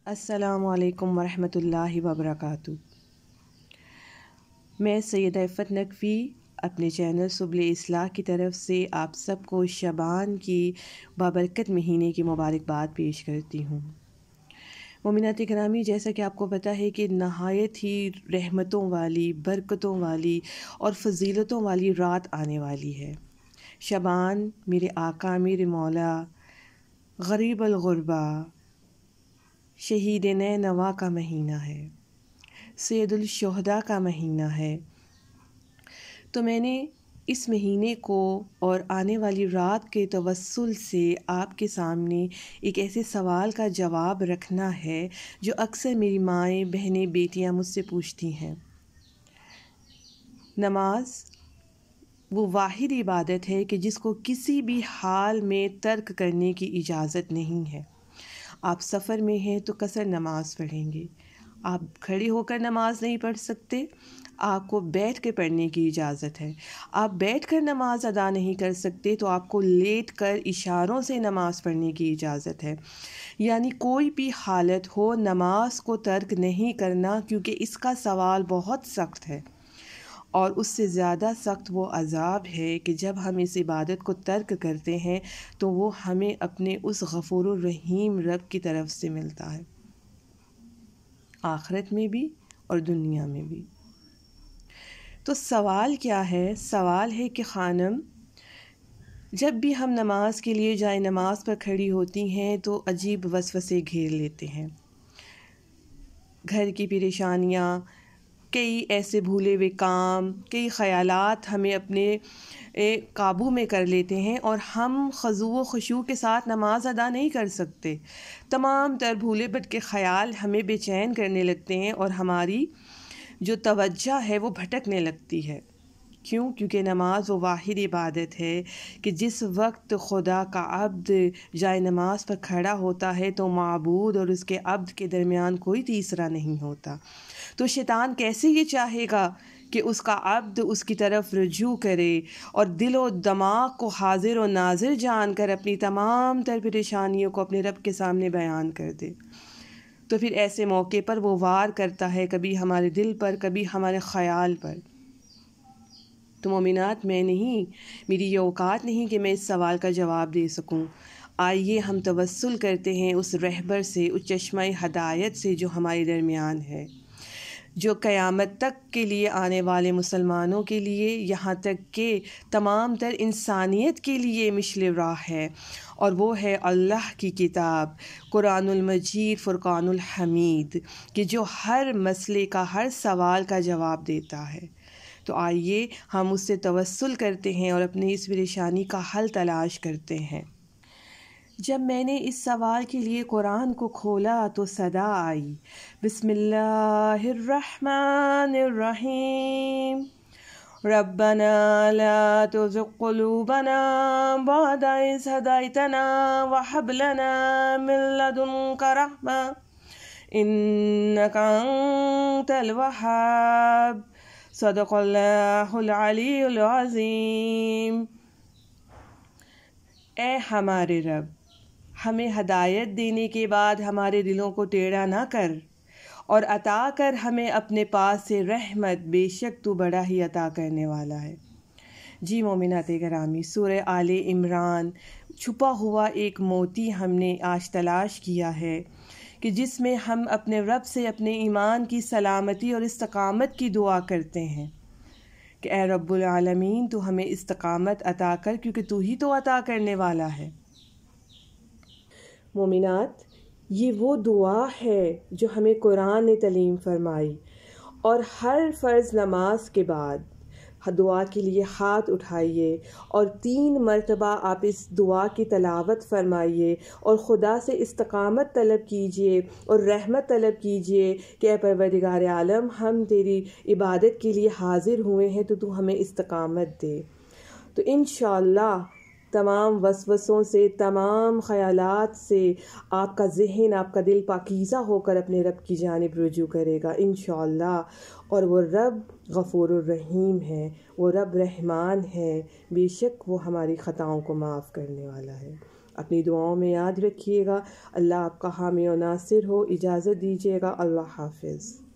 السلام علیکم ورحمۃ اللہ وبرکاتہ۔ میں سیدہ عفت نقوی اپنے چینل سبل اصلاح کی طرف سے آپ سب کو شعبان کی بابرکت مہینے کی مبارکباد پیش کرتی ہوں۔ مومنات گرامی، جیسا کہ آپ کو پتہ ہے کہ نہایت ہی رحمتوں والی، برکتوں والی اور فضیلتوں والی رات آنے والی ہے۔ شعبان میرے آقا، میرے مولا، غریب الغربا، شہید نینوا کا مہینہ ہے، سید الشہداء کا مہینہ ہے۔ تو میں نے اس مہینے کو اور آنے والی رات کے توسل سے آپ کے سامنے ایک ایسے سوال کا جواب رکھنا ہے جو اکثر میری مائیں، بہنیں، بیٹیاں مجھ سے پوچھتی ہیں۔ نماز وہ واحد عبادت ہے کہ جس کو کسی بھی حال میں ترک کرنے کی اجازت نہیں ہے۔ آپ سفر میں ہیں تو قصر نماز پڑھیں گے، آپ کھڑے ہو کر نماز نہیں پڑھ سکتے، آپ کو بیٹھ کے پڑھنے کی اجازت ہے۔ آپ بیٹھ کر نماز ادا نہیں کر سکتے تو آپ کو لیٹ کر اشاروں سے نماز پڑھنے کی اجازت ہے۔ یعنی کوئی بھی حالت ہو، نماز کو ترک نہیں کرنا، کیونکہ اس کا سوال بہت سخت ہے، اور اس سے زیادہ سخت وہ عذاب ہے کہ جب ہم اس عبادت کو ترک کرتے ہیں تو وہ ہمیں اپنے اس غفور الرحیم رب کی طرف سے ملتا ہے، آخرت میں بھی اور دنیا میں بھی۔ تو سوال کیا ہے؟ سوال ہے کہ خانم، جب بھی ہم نماز کے لیے جائے نماز پر کھڑی ہوتی ہیں تو عجیب وسوسے گھیر لیتے ہیں، گھر کی پریشانیاں، کئی ایسے بھولے ہوئے کام، کئی خیالات ہمیں اپنے قابو میں کر لیتے ہیں اور ہم خضوع و خشوع کے ساتھ نماز ادا نہیں کر سکتے۔ تمام تر بھولے بھٹکے خیال ہمیں بے چین کرنے لگتے ہیں اور ہماری جو توجہ ہے وہ بھٹکنے لگتی ہے۔ کیوں؟ کیونکہ نماز وہ واحد عبادت ہے کہ جس وقت خدا کا عبد جائے نماز پر کھڑا ہوتا ہے تو معبود اور اس کے عبد کے درمیان کوئی تیسرا نہیں ہوتا۔ تو شیطان کیسے یہ چاہے گا کہ اس کا عبد اس کی طرف رجوع کرے اور دل و دماغ کو حاضر و ناظر جان کر اپنی تمام تر پریشانیوں کو اپنے رب کے سامنے بیان کر دے۔ تو پھر ایسے موقع پر وہ وار کرتا ہے، کبھی ہمارے دل پر، کبھی ہمارے خیال پر۔ تو مومنات، میری یہ اوقات نہیں کہ میں اس سوال کا جواب دے سکوں۔ آئیے ہم توسل کرتے ہیں اس رہبر سے، اس چشمہ ہدایت سے جو ہمارے درمیان ہے، جو قیامت تک کے لیے آنے والے مسلمانوں کے لیے، یہاں تک کہ تمام تر انسانیت کے لیے مشل راہ ہے، اور وہ ہے اللہ کی کتاب قرآن المجید فرقان الحمید، کہ جو ہر مسئلے کا، ہر سوال کا جواب دیتا ہے۔ تو آئیے ہم اس سے توسل کرتے ہیں اور اپنی اس پریشانی کا حل تلاش کرتے ہیں۔ جب میں نے اس سوال کے لیے قرآن کو کھولا تو صدا آئی، بسم اللہ الرحمن الرحیم، ربنا لا تزغ قلوبنا بعد إذ هديتنا وهب لنا من لدنك رحمة إنك أنت الوهاب، صدق اللہ العلی العظیم۔ اے ہمارے رب، ہمیں ہدایت دینے کے بعد ہمارے دلوں کو ٹیڑھا نہ کر، اور عطا کر ہمیں اپنے پاس سے رحمت، بے شک تو بڑا ہی عطا کرنے والا ہے۔ جی مومنات گرامی، سورہ آل عمران چھپا ہوا ایک موتی ہم نے آج تلاش کیا ہے کہ جس میں ہم اپنے رب سے اپنے ایمان کی سلامتی اور استقامت کی دعا کرتے ہیں کہ اے رب العالمین، تو ہمیں استقامت عطا کر، کیونکہ تو ہی تو عطا کرنے والا ہے۔ مومنات، یہ وہ دعا ہے جو ہمیں قرآن نے تعلیم فرمائی، اور ہر فرض نماز کے بعد دعا کے لیے ہاتھ اٹھائیے اور 3 مرتبہ آپ اس دعا کی تلاوت فرمائیے اور خدا سے استقامت طلب کیجیے اور رحمت طلب کیجیے کہ اے پروردگار عالم، ہم تیری عبادت کے لیے حاضر ہوئے ہیں تو تو ہمیں استقامت دے۔ تو انشاءاللہ تمام وسوسوں سے، تمام خیالات سے آپ کا ذہن، آپ کا دل پاکیزہ ہو کر اپنے رب کی جانب رجوع کرے گا انشاءاللہ۔ اور وہ رب غفور الرحیم ہے، وہ رب رحمان ہے، بے شک وہ ہماری خطاؤں کو معاف کرنے والا ہے۔ اپنی دعاؤں میں یاد رکھیے گا۔ اللہ آپ کا حامی و ناصر ہو۔ اجازت دیجیے گا۔ اللہ حافظ۔